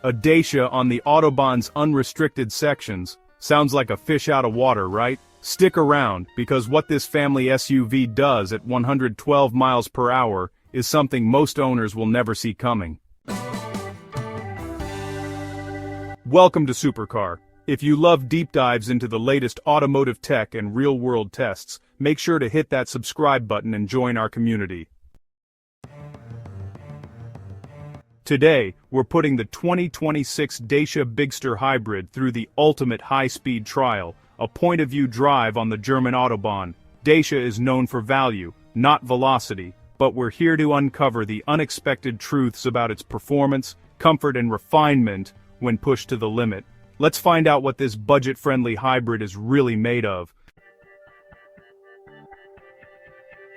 A Dacia on the Autobahn's unrestricted sections. Sounds like a fish out of water, right? Stick around, because what this family SUV does at 112 miles per hour is something most owners will never see coming. Welcome to Supercar. If you love deep dives into the latest automotive tech and real-world tests, make sure to hit that subscribe button and join our community. Today, we're putting the 2026 Dacia Bigster Hybrid through the ultimate high-speed trial, a point-of-view drive on the German Autobahn. Dacia is known for value, not velocity, but we're here to uncover the unexpected truths about its performance, comfort and refinement when pushed to the limit. Let's find out what this budget-friendly hybrid is really made of.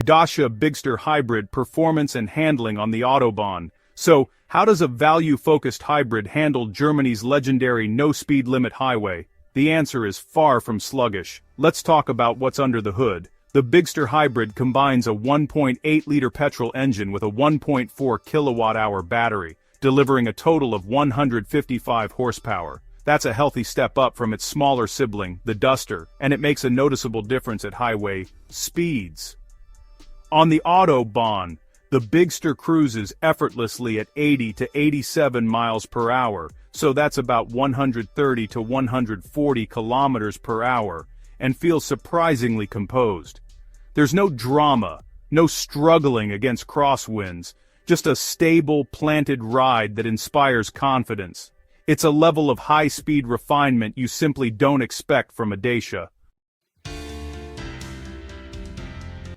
Dacia Bigster Hybrid performance and handling on the Autobahn. So, how does a value-focused hybrid handle Germany's legendary no-speed limit highway? The answer is far from sluggish. Let's talk about what's under the hood. The Bigster Hybrid combines a 1.8-liter petrol engine with a 1.4 kilowatt-hour battery, delivering a total of 155 horsepower. That's a healthy step up from its smaller sibling, the Duster, and it makes a noticeable difference at highway speeds. On the Autobahn, the Bigster cruises effortlessly at 80 to 87 miles per hour, so that's about 130 to 140 kilometers per hour, and feels surprisingly composed. There's no drama, no struggling against crosswinds, just a stable, planted ride that inspires confidence. It's a level of high-speed refinement you simply don't expect from a Dacia.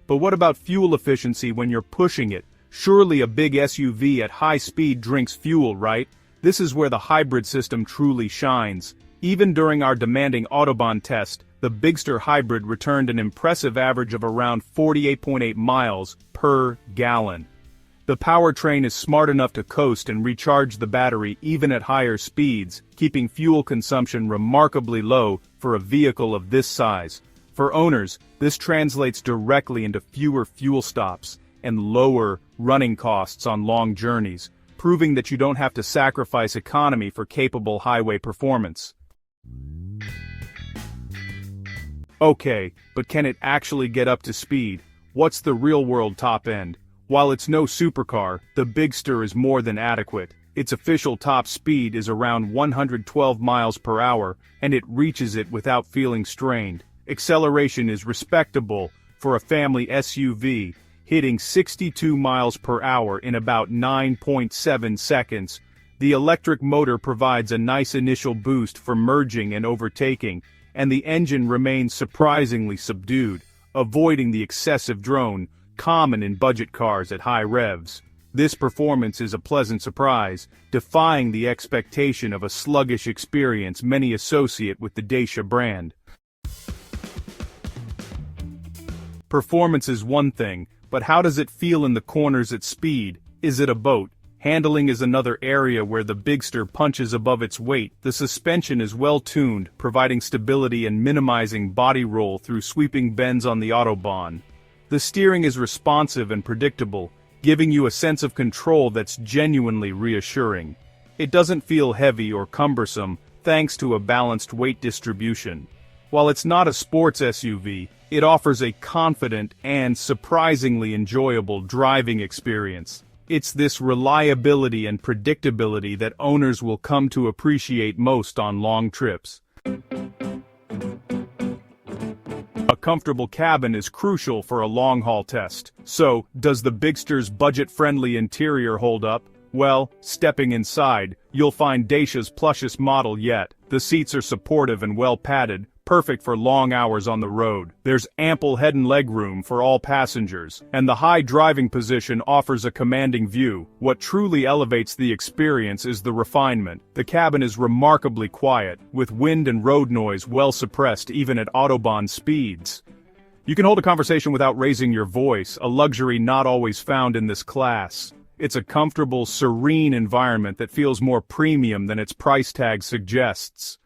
But what about fuel efficiency when you're pushing it? Surely a big SUV at high speed drinks fuel, right? This is where the hybrid system truly shines. Even during our demanding Autobahn test, the Bigster Hybrid returned an impressive average of around 48.8 miles per gallon. The powertrain is smart enough to coast and recharge the battery even at higher speeds, keeping fuel consumption remarkably low for a vehicle of this size. For owners, this translates directly into fewer fuel stops and lower running costs on long journeys, proving that you don't have to sacrifice economy for capable highway performance. Okay, but can it actually get up to speed? What's the real-world top end? While it's no supercar, the Bigster is more than adequate. Its official top speed is around 112 miles per hour, and it reaches it without feeling strained. Acceleration is respectable for a family SUV, hitting 62 miles per hour in about 9.7 seconds. The electric motor provides a nice initial boost for merging and overtaking, and the engine remains surprisingly subdued, avoiding the excessive drone common in budget cars at high revs. This performance is a pleasant surprise, defying the expectation of a sluggish experience many associate with the Dacia brand. Performance is one thing, but how does it feel in the corners at speed? Is it a boat? Handling is another area where the Bigster punches above its weight. The suspension is well tuned, providing stability and minimizing body roll through sweeping bends on the Autobahn. The steering is responsive and predictable, giving you a sense of control that's genuinely reassuring. It doesn't feel heavy or cumbersome, thanks to a balanced weight distribution. While it's not a sports SUV, it offers a confident and surprisingly enjoyable driving experience. It's this reliability and predictability that owners will come to appreciate most on long trips. A comfortable cabin is crucial for a long-haul test. So, does the Bigster's budget-friendly interior hold up? Well, stepping inside, you'll find Dacia's plushest model yet. The seats are supportive and well-padded, perfect for long hours on the road. There's ample head and leg room for all passengers, and the high driving position offers a commanding view. What truly elevates the experience is the refinement. The cabin is remarkably quiet, with wind and road noise well suppressed even at Autobahn speeds. You can hold a conversation without raising your voice, a luxury not always found in this class. It's a comfortable, serene environment that feels more premium than its price tag suggests.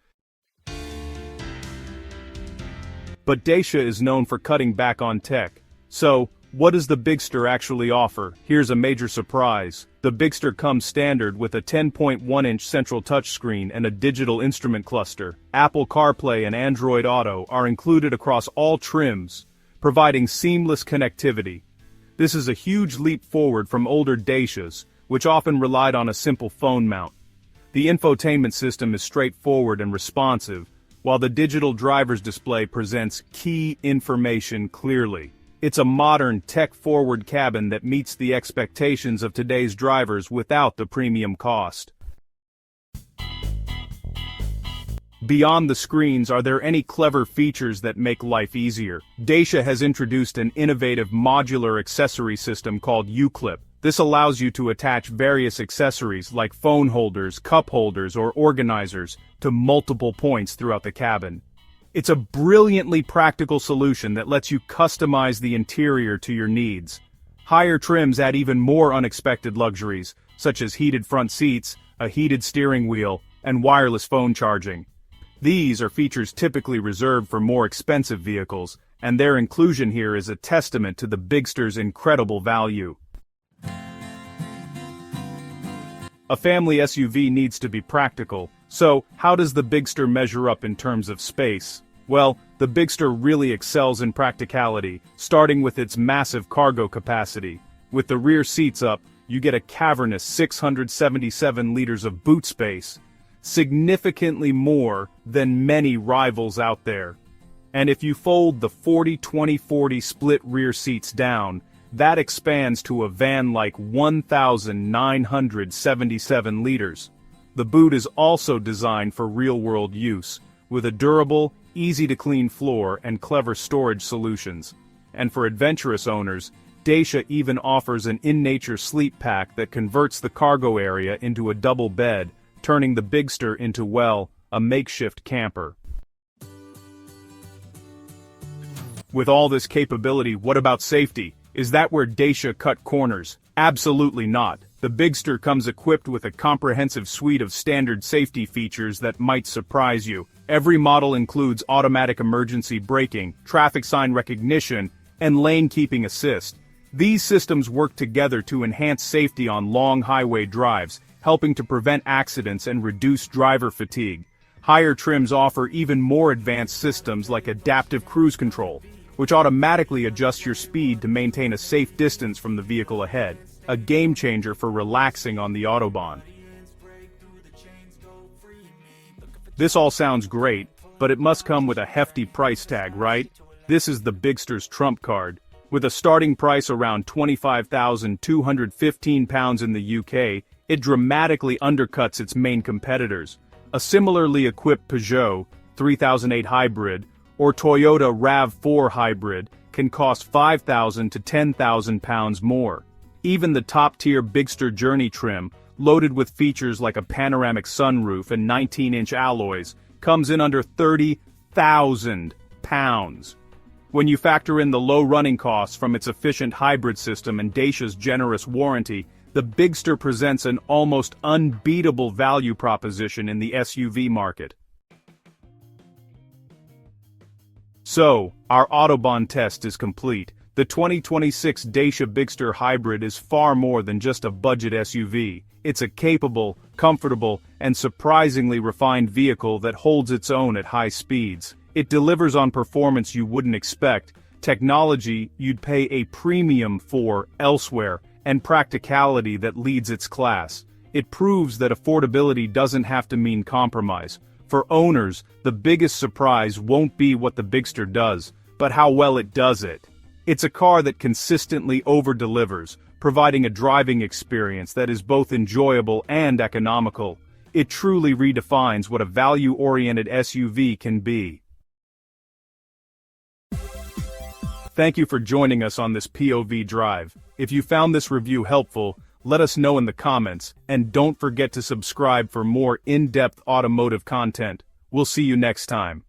But Dacia is known for cutting back on tech. So, what does the Bigster actually offer? Here's a major surprise. The Bigster comes standard with a 10.1-inch central touchscreen and a digital instrument cluster. Apple CarPlay and Android Auto are included across all trims, providing seamless connectivity. This is a huge leap forward from older Dacias, which often relied on a simple phone mount. The infotainment system is straightforward and responsive, while the digital driver's display presents key information clearly. It's a modern, tech-forward cabin that meets the expectations of today's drivers without the premium cost. Beyond the screens, are there any clever features that make life easier? Dacia has introduced an innovative modular accessory system called U-Clip. This allows you to attach various accessories like phone holders, cup holders, or organizers to multiple points throughout the cabin. It's a brilliantly practical solution that lets you customize the interior to your needs. Higher trims add even more unexpected luxuries, such as heated front seats, a heated steering wheel, and wireless phone charging. These are features typically reserved for more expensive vehicles, and their inclusion here is a testament to the Bigster's incredible value. A family SUV needs to be practical. So, how does the Bigster measure up in terms of space? Well, the Bigster really excels in practicality, starting with its massive cargo capacity. With the rear seats up, you get a cavernous 677 liters of boot space, significantly more than many rivals out there. And if you fold the 40-20-40 split rear seats down, that expands to a van-like 1,977 liters. The boot is also designed for real-world use, with a durable, easy-to-clean floor and clever storage solutions. And for adventurous owners, Dacia even offers an in-nature sleep pack that converts the cargo area into a double bed, turning the Bigster into, well, a makeshift camper. With all this capability, what about safety? Is that where Dacia cut corners? Absolutely not. The Bigster comes equipped with a comprehensive suite of standard safety features that might surprise you. Every model includes automatic emergency braking, traffic sign recognition, and lane keeping assist. These systems work together to enhance safety on long highway drives, helping to prevent accidents and reduce driver fatigue. Higher trims offer even more advanced systems like adaptive cruise control, which automatically adjusts your speed to maintain a safe distance from the vehicle ahead, a game-changer for relaxing on the Autobahn. This all sounds great, but it must come with a hefty price tag, right? This is the Bigster's trump card. With a starting price around £25,215 in the UK, it dramatically undercuts its main competitors. A similarly equipped Peugeot 3008 Hybrid or Toyota RAV4 Hybrid can cost £5,000 to £10,000 more. Even the top-tier Bigster Journey trim, loaded with features like a panoramic sunroof and 19-inch alloys, comes in under £30,000. When you factor in the low running costs from its efficient hybrid system and Dacia's generous warranty, the Bigster presents an almost unbeatable value proposition in the SUV market. So, our Autobahn test is complete. The 2026 Dacia Bigster Hybrid is far more than just a budget SUV. It's a capable, comfortable, and surprisingly refined vehicle that holds its own at high speeds. It delivers on performance you wouldn't expect, technology you'd pay a premium for elsewhere, and practicality that leads its class. It proves that affordability doesn't have to mean compromise. For owners, the biggest surprise won't be what the Bigster does, but how well it does it. It's a car that consistently over-delivers, providing a driving experience that is both enjoyable and economical. It truly redefines what a value-oriented SUV can be. Thank you for joining us on this POV drive. If you found this review helpful, let us know in the comments, and don't forget to subscribe for more in-depth automotive content. We'll see you next time.